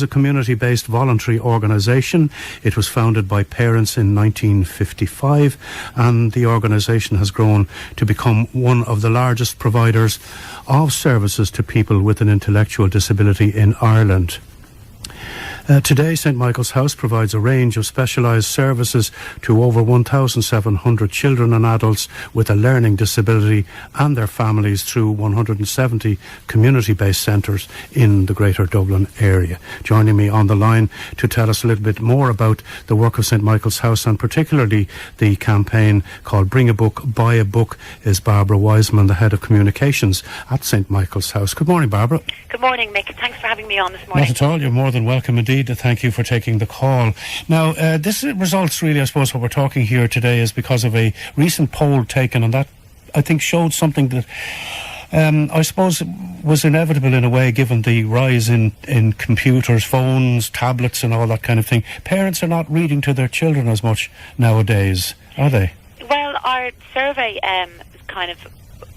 is a community-based voluntary organisation. It was founded by parents in 1955, and the organisation has grown to become one of the largest providers of services to people with an intellectual disability in Ireland. Today, St. Michael's House provides a range of specialised services to over 1,700 children and adults with a learning disability and their families through 170 community-based centres in the Greater Dublin area. Joining me on the line to tell us a little bit more about the work of St. Michael's House and particularly the campaign called Bring a Book, Buy a Book is Barbara Wiseman, the Head of Communications at St. Michael's House. Good morning, Barbara. Good morning, Mick. Thanks for having me on this morning. Not at all. You're more than welcome indeed. Thank you for taking the call. Now, this results really, I suppose, what we're talking here today is because of a recent poll taken, and that, I think, showed something that I suppose was inevitable in a way, given the rise in computers, phones, tablets and all that kind of thing. Parents are not reading to their children as much nowadays, are they? Well, our survey kind of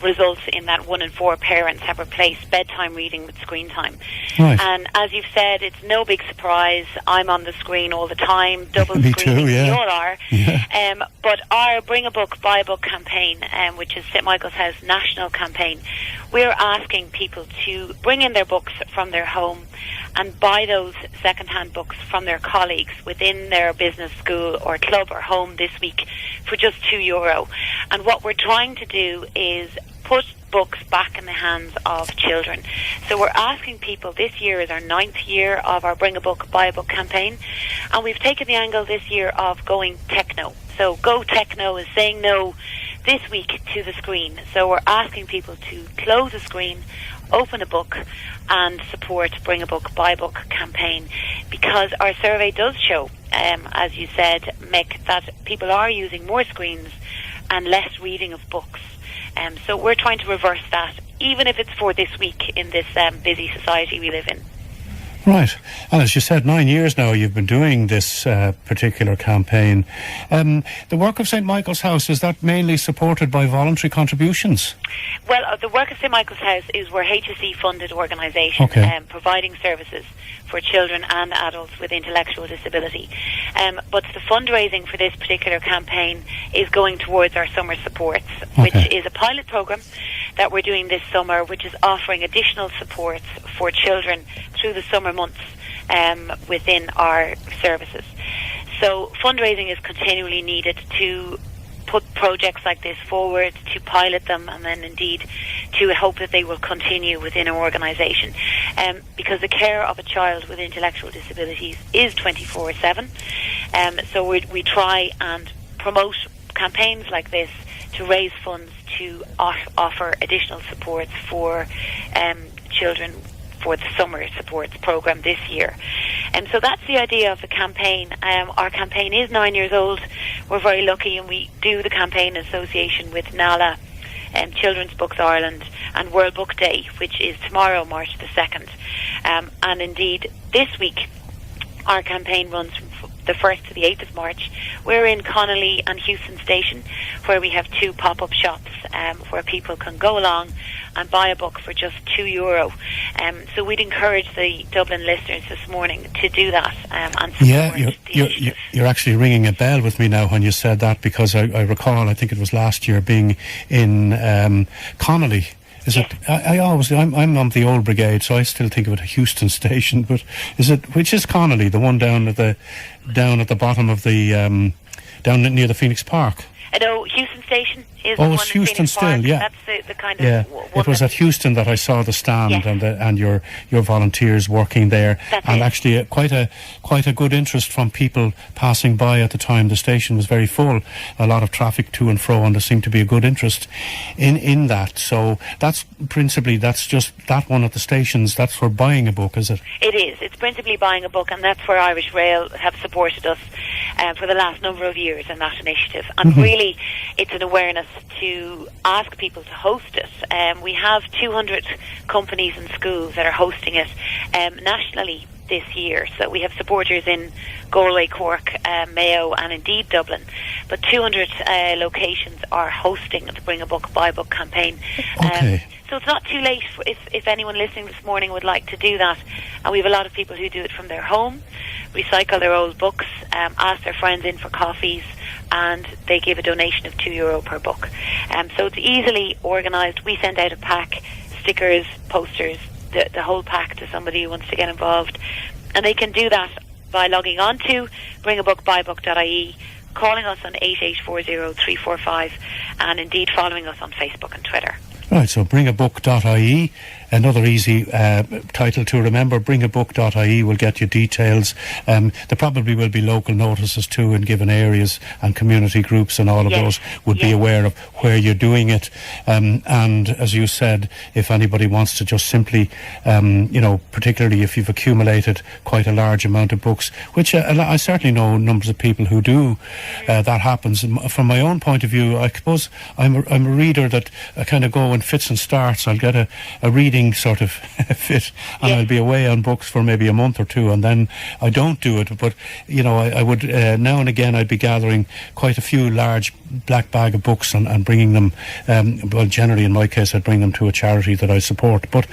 results in that 1 in 4 parents have replaced bedtime reading with screen time. Right. And as you've said, it's no big surprise. I'm on the screen all the time, double Me screening, too, yeah. we all are. Yeah. But our Bring a Book, Buy a Book campaign, which is St. Michael's House national campaign, we're asking people to bring in their books from their home and buy those second-hand books from their colleagues within their business, school or club or home this week for just €2. And what we're trying to do is put books back in the hands of children. So we're asking people, this year is our 9th year of our Bring a Book, Buy a Book campaign, and we've taken the angle this year of going techno. So Go Techno is saying no this week to the screen. So we're asking people to close the screen, open a book and support Bring a Book, Buy a Book campaign, because our survey does show, as you said, Mick, that people are using more screens and less reading of books. So we're trying to reverse that, even if it's for this week in this busy society we live in. Right. And as you said, 9 years now you've been doing this particular campaign. The work of St. Michael's House, is that mainly supported by voluntary contributions? Well, the work of St. Michael's House is we're HSE-funded organisation, providing services for children and adults with intellectual disability. But the fundraising for this particular campaign is going towards our summer supports, which is a pilot programme that we're doing this summer, which is offering additional supports for children through the summer months within our services. So fundraising is continually needed to put projects like this forward, to pilot them, and then indeed to hope that they will continue within our organisation. Because the care of a child with intellectual disabilities is 24/7. So we try and promote campaigns like this to raise funds to offer additional supports for children for the summer supports programme this year. And so that's the idea of the campaign. Our campaign is 9 years old. We're very lucky, and we do the campaign in association with NALA, Children's Books Ireland, and World Book Day, which is tomorrow, March the 2nd. And indeed, this week, our campaign runs from the 1st to the 8th of March. We're in Connolly and Houston Station, where we have 2 pop-up shops where people can go along and buy a book for just €2. So we'd encourage the Dublin listeners this morning to do that and support you're actually ringing a bell with me now when you said that, because I recall, I think it was last year, being in Connolly. Is it? I'm on the old brigade, so I still think of it a Houston Station. But is it? Which is Connolly? The one down at the bottom of the down near the Phoenix Park. No, Houston Station is the one it's Houston in still, Park. yeah. That's the kind of one. It was at Houston that I saw the stand, and your volunteers working there, and actually quite a good interest from people passing by at the time. The station was very full, a lot of traffic to and fro, and there seemed to be a good interest in that. So that's just that one at the stations. That's for buying a book, is it? It is. It's principally buying a book, and that's where Irish Rail have supported us for the last number of years in that initiative. And really, it's an awareness to ask people to host it. We have 200 companies and schools that are hosting it nationally this year. So we have supporters in Galway, Cork, Mayo, and indeed Dublin. But 200 locations are hosting the Bring a Book, Buy a Book campaign. Okay. So it's not too late if anyone listening this morning would like to do that. And we have a lot of people who do it from their home, recycle their old books, ask their friends in for coffees, and they give a donation of €2 per book. So it's easily organised. We send out a pack, stickers, posters, the whole pack to somebody who wants to get involved. And they can do that by logging on to bringabookbuybook.ie, calling us on 8840 and indeed following us on Facebook and Twitter. Right, so bringabook.ie, another easy title to remember. Bringabook.ie will get you details. There probably will be local notices too in given areas, and community groups and all of those would be aware of where you're doing it. And as you said, if anybody wants to just simply, particularly if you've accumulated quite a large amount of books, which I certainly know numbers of people who do, that happens. From my own point of view, I suppose I'm a reader that I kind of go in fits and starts. I'll get a reading sort of fit, and I'll be away on books for maybe a month or two, and then I don't do it. But I would now and again I'd be gathering quite a few large black bag of books and bringing them. Well, generally in my case, I'd bring them to a charity that I support. But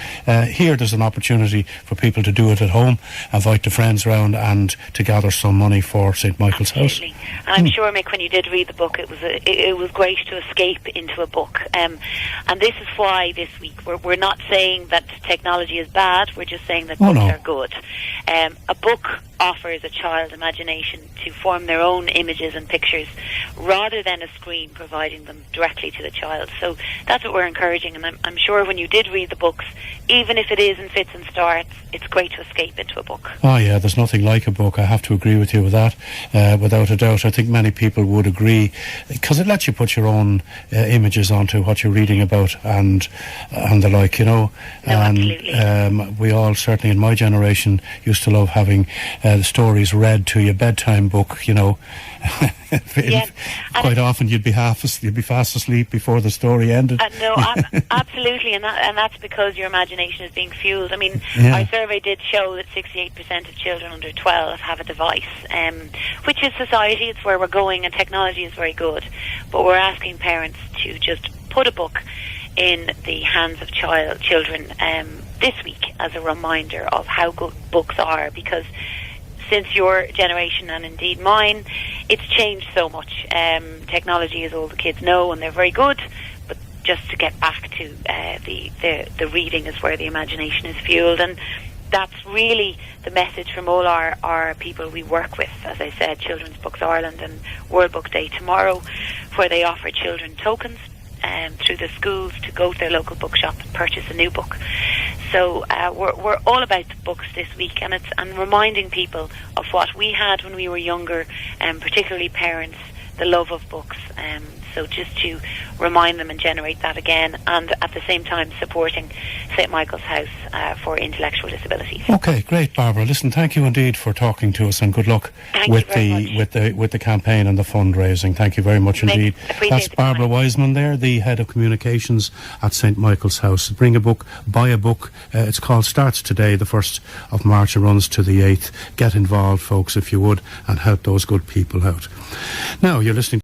here there's an opportunity for people to do it at home, invite the friends around, and to gather some money for St. Michael's House. And I'm sure, Mick, when you did read the book, it was great to escape into a book. And this is why this week we're not saying that technology is bad, we're just saying that books are good. A book offers a child imagination to form their own images and pictures rather than a screen providing them directly to the child. So that's what we're encouraging, and I'm sure when you did read the books, even if it is in fits and starts, it's great to escape into a book. Oh yeah, there's nothing like a book. I have to agree with you with that, without a doubt. I think many people would agree, because it lets you put your own images onto what you're reading about and the like, absolutely. We all, certainly in my generation, used to love having the stories read to you, bedtime book, Quite often you'd be fast asleep before the story ended. Absolutely, and that's because your imagination is being fueled. I mean, our survey did show that 68% of children under 12 have a device, which is society. It's where we're going, and technology is very good. But we're asking parents to just put a book in the hands of children this week as a reminder of how good books are, because since your generation and indeed mine, it's changed so much. Technology is all the kids know, and they're very good, but just to get back to the reading is where the imagination is fueled. And that's really the message from all our people we work with. As I said, Children's Books Ireland and World Book Day tomorrow, where they offer children tokens through the schools to go to their local bookshop and purchase a new book. So we're all about the books this week, and reminding people of what we had when we were younger, particularly parents, the love of books. So just to remind them and generate that again, and at the same time supporting St. Michael's House for intellectual disabilities. Okay, great, Barbara. Listen, thank you indeed for talking to us, and good luck with the campaign and the fundraising. Thank you very much indeed. That's Barbara Wiseman there, the head of communications at St. Michael's House. Bring a book, buy a book. It's called Starts Today, the 1st of March. It runs to the 8th. Get involved, folks, if you would, and help those good people out. Now, you're listening